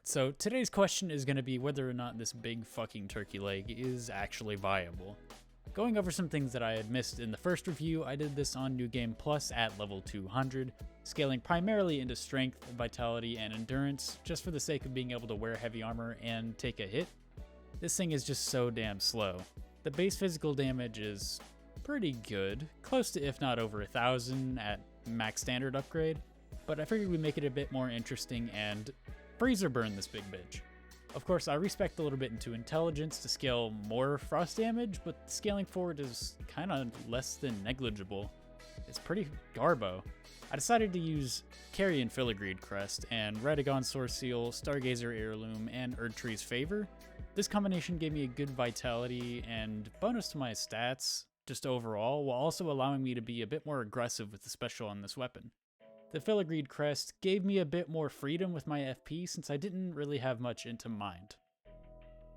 So today's question is going to be whether or not this big fucking turkey leg is actually viable. Going over some things that I had missed in the first review, I did this on New Game Plus at level 200, scaling primarily into strength, vitality, and endurance, just for the sake of being able to wear heavy armor and take a hit. This thing is just so damn slow. The base physical damage is pretty good, close to if not over 1,000 at max standard upgrade, but I figured we'd make it a bit more interesting and freezer burn this big bitch. Of course, I respect a little bit into intelligence to scale more frost damage, but scaling forward is kind of less than negligible. It's pretty garbo. I decided to use Carrion Filigreed Crest and Radagon Source Seal, Stargazer Heirloom, and Erdtree's Favor. This combination gave me a good vitality and bonus to my stats, just overall, while also allowing me to be a bit more aggressive with the special on this weapon. The Filigreed Crest gave me a bit more freedom with my FP since I didn't really have much into mind.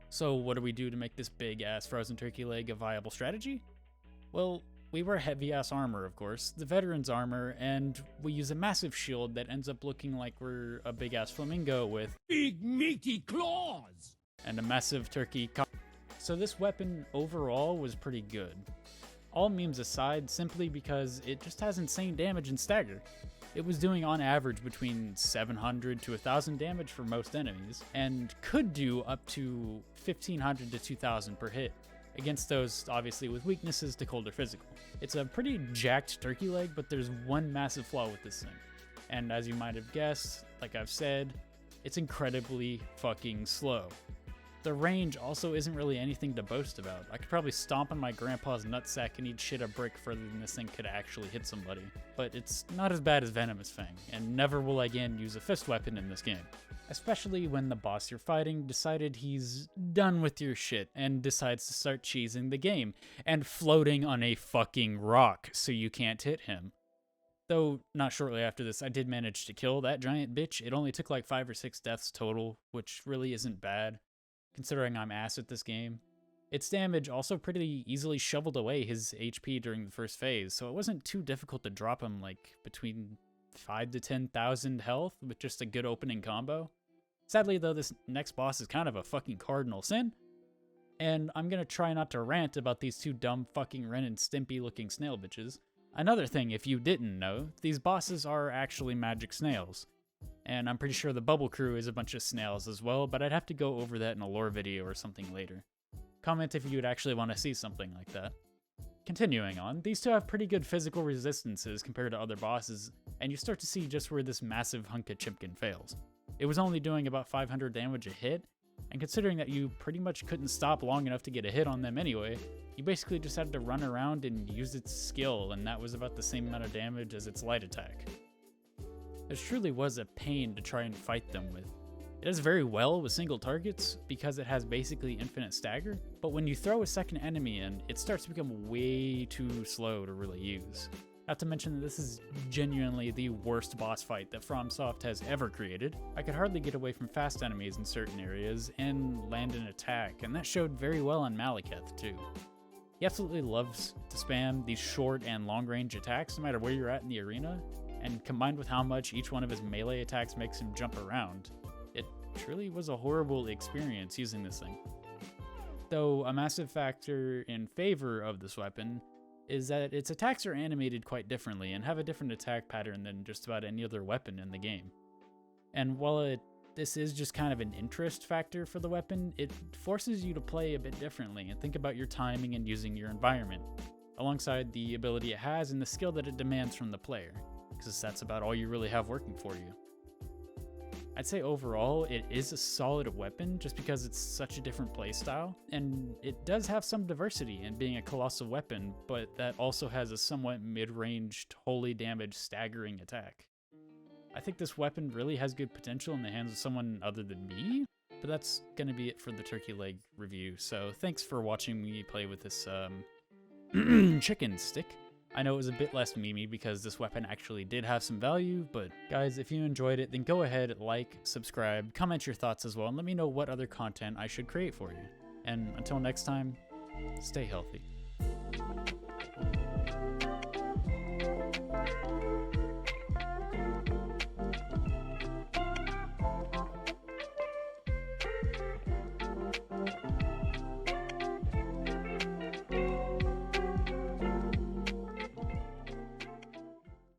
So what do we do to make this big ass frozen turkey leg a viable strategy? Well, we wear heavy ass armor, of course, the veteran's armor, and we use a massive shield that ends up looking like we're a big ass flamingo with big meaty claws and a massive turkey So this weapon overall was pretty good. All memes aside, simply because it just has insane damage and stagger. It was doing on average between 700 to 1,000 damage for most enemies, and could do up to 1,500 to 2,000 per hit, against those obviously with weaknesses to cold or physical. It's a pretty jacked turkey leg, but there's one massive flaw with this thing. And as you might have guessed, like I've said, it's incredibly fucking slow. The range also isn't really anything to boast about. I could probably stomp on my grandpa's nutsack and he'd shit a brick further than this thing could actually hit somebody. But it's not as bad as Venomous Fang, and never will I again use a fist weapon in this game. Especially when the boss you're fighting decided he's done with your shit and decides to start cheesing the game and floating on a fucking rock so you can't hit him. Though, not shortly after this, I did manage to kill that giant bitch. It only took like 5 or 6 deaths total, which really isn't bad, considering I'm ass at this game. Its damage also pretty easily shoveled away his HP during the first phase, so it wasn't too difficult to drop him like between 5 to 10,000 health with just a good opening combo. Sadly though, this next boss is kind of a fucking cardinal sin, and I'm gonna try not to rant about these two dumb fucking Ren and Stimpy looking snail bitches. Another thing, if you didn't know, these bosses are actually magic snails. And I'm pretty sure the Bubble Crew is a bunch of snails as well, but I'd have to go over that in a lore video or something later. Comment if you'd actually want to see something like that. Continuing on, these two have pretty good physical resistances compared to other bosses, and you start to see just where this massive hunk of Chipkin fails. It was only doing about 500 damage a hit, and considering that you pretty much couldn't stop long enough to get a hit on them anyway, you basically just had to run around and use its skill, and that was about the same amount of damage as its light attack. This truly was a pain to try and fight them with. It does very well with single targets because it has basically infinite stagger, but when you throw a second enemy in, it starts to become way too slow to really use. Not to mention that this is genuinely the worst boss fight that FromSoft has ever created. I could hardly get away from fast enemies in certain areas and land an attack, and that showed very well on Malekith too. He absolutely loves to spam these short and long range attacks no matter where you're at in the arena, and combined with how much each one of his melee attacks makes him jump around, it truly was a horrible experience using this thing. Though a massive factor in favor of this weapon is that its attacks are animated quite differently and have a different attack pattern than just about any other weapon in the game. And while this is just kind of an interest factor for the weapon, it forces you to play a bit differently and think about your timing and using your environment, alongside the ability it has and the skill that it demands from the player, because that's about all you really have working for you. I'd say overall, it is a solid weapon just because it's such a different playstyle, and it does have some diversity in being a colossal weapon, but that also has a somewhat mid-ranged, wholly damage staggering attack. I think this weapon really has good potential in the hands of someone other than me, but that's gonna be it for the turkey leg review, so thanks for watching me play with this chicken stick. I know it was a bit less memey because this weapon actually did have some value, but guys, if you enjoyed it, then go ahead, like, subscribe, comment your thoughts as well, and let me know what other content I should create for you. And until next time, stay healthy.